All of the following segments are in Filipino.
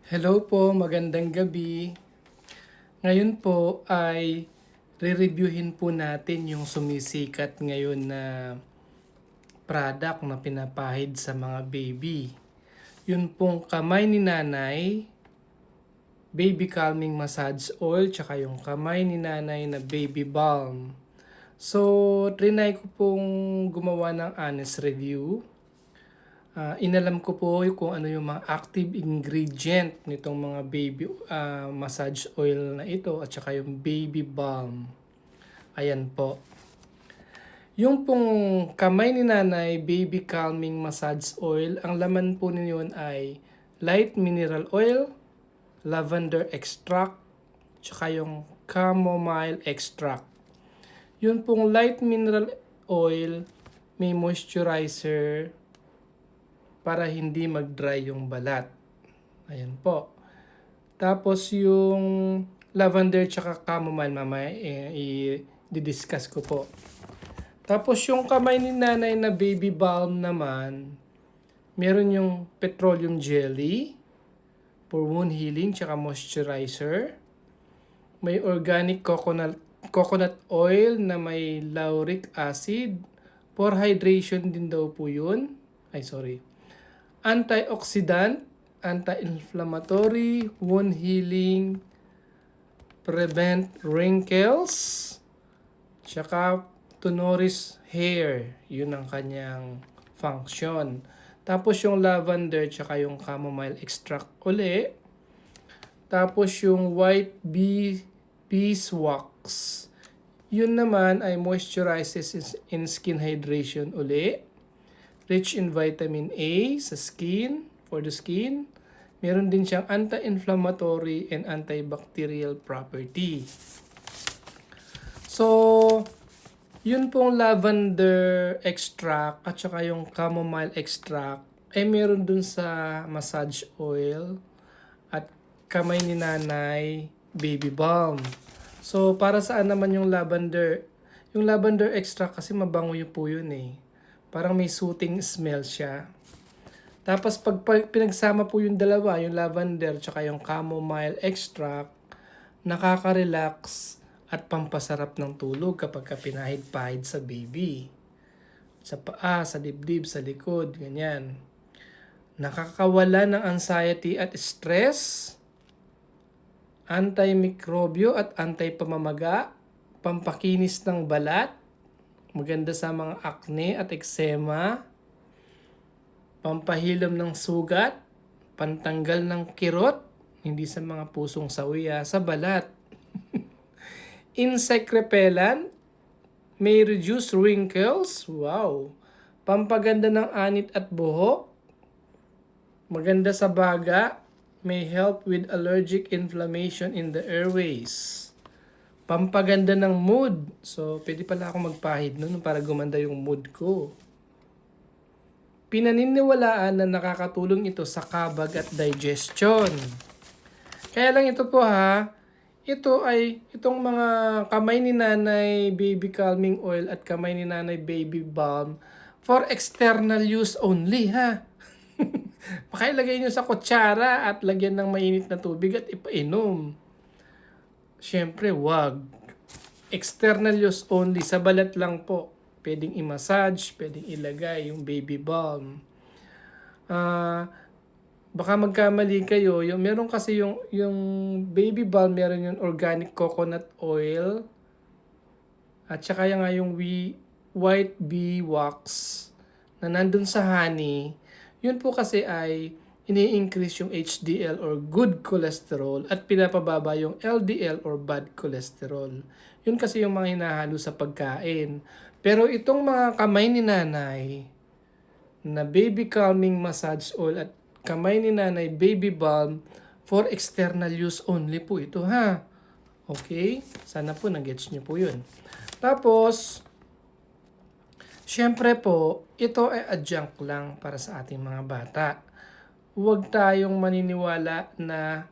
Hello po, magandang gabi. Ngayon po ay re-reviewin po natin yung sumisikat ngayon na product na pinapahid sa mga baby. Yun pong kamay ni nanay, baby calming massage oil, tsaka yung kamay ni nanay na baby balm. So, trinay ko pong gumawa ng honest review. Inalam ko po kung ano yung mga active ingredient nitong mga baby massage oil na ito at saka yung baby balm. Ayan po. Yung pong kamay ni nanay baby calming massage oil, ang laman po niyon ay light mineral oil, lavender extract, tsaka yung chamomile extract. Yung pong light mineral oil may moisturizer para hindi mag-dry yung balat. Ayan po. Tapos yung lavender tsaka chamomile mamaya i-discuss ko po. Tapos yung kamay ni nanay na baby balm naman, meron yung petroleum jelly for wound healing tsaka moisturizer. May organic coconut oil na may lauric acid. For hydration din daw po yun. Antioxidant, anti-inflammatory, wound healing, prevent wrinkles, tsaka to nourish hair. Yun ang kanyang function. Tapos yung lavender tsaka yung chamomile extract uli. Tapos yung white beeswax. Yun naman ay moisturizes in skin hydration uli. Rich in vitamin A sa skin, for the skin. Meron din siyang anti-inflammatory and antibacterial property. So, yun pong lavender extract at saka yung chamomile extract ay meron dun sa massage oil at kamay ni nanay baby balm. So, para saan naman yung lavender? Yung lavender extract kasi mabango yun po yun eh. Parang may soothing smell siya. Tapos pag pinagsama po yung dalawa, yung lavender tsaka yung chamomile extract, nakaka-relax at pampasarap ng tulog kapag pinahid-pahid sa baby. Sa paa, sa dibdib, sa likod, ganyan. Nakakawala ng anxiety at stress, anti-mikrobyo at anti-pamamaga, pampakinis ng balat, maganda sa mga acne at eczema, pampahilom ng sugat, pantanggal ng kirot, hindi sa mga pusong sawiya, sa balat. Insect repellent, may reduce wrinkles, wow. Pampaganda ng anit at buhok, maganda sa baga, may help with allergic inflammation in the airways. Pampaganda ng mood. So, pwede pala ako magpahid nun para gumanda yung mood ko. Pinaniniwalaan na nakakatulong ito sa kabag at digestion. Kaya lang ito po ha, itong mga kamay ni nanay baby calming oil at kamay ni nanay baby balm for external use only ha. Pakilagay nyo sa kutsara at lagyan ng mainit na tubig at ipainom. Siyempre, wag. External use only. Sa balat lang po. Pwedeng i-massage, pwedeng ilagay yung baby balm. Baka magkamali kayo. Meron kasi yung baby balm, meron yung organic coconut oil. At saka yung white bee wax na nandun sa honey. Yun po kasi ay ini-increase yung HDL or good cholesterol at pinapababa yung LDL or bad cholesterol. Yun kasi yung mga hinahalo sa pagkain. Pero itong mga kamay ni nanay na baby calming massage oil at kamay ni nanay baby balm for external use only po ito ha. Okay? Sana po nag-gets nyo po yun. Tapos, syempre po, ito ay adjunct lang para sa ating mga bata. Huwag tayong maniniwala na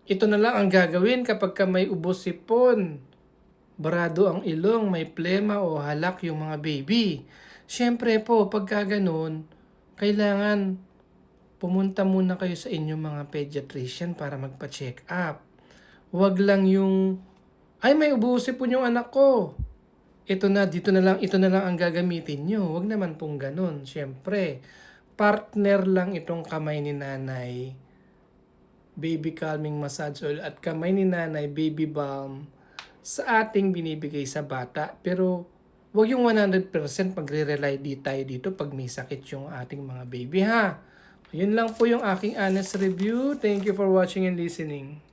ito na lang ang gagawin kapag ka may ubos sipon, barado ang ilong, may plema o halak yung mga baby. Siyempre po, pagka ganun, kailangan pumunta muna kayo sa inyong mga pediatrician para magpa-check up. Huwag lang yung, ay may ubusin yung anak ko. Ito na, ito na lang ang gagamitin nyo. Huwag naman pong ganun. Siyempre, partner lang itong kamay ni nanay, baby calming massage oil, at kamay ni nanay, baby balm, sa ating binibigay sa bata. Pero, huwag yung 100% magre-rely tayo dito pag may sakit yung ating mga baby ha. Yun lang po yung aking honest review. Thank you for watching and listening.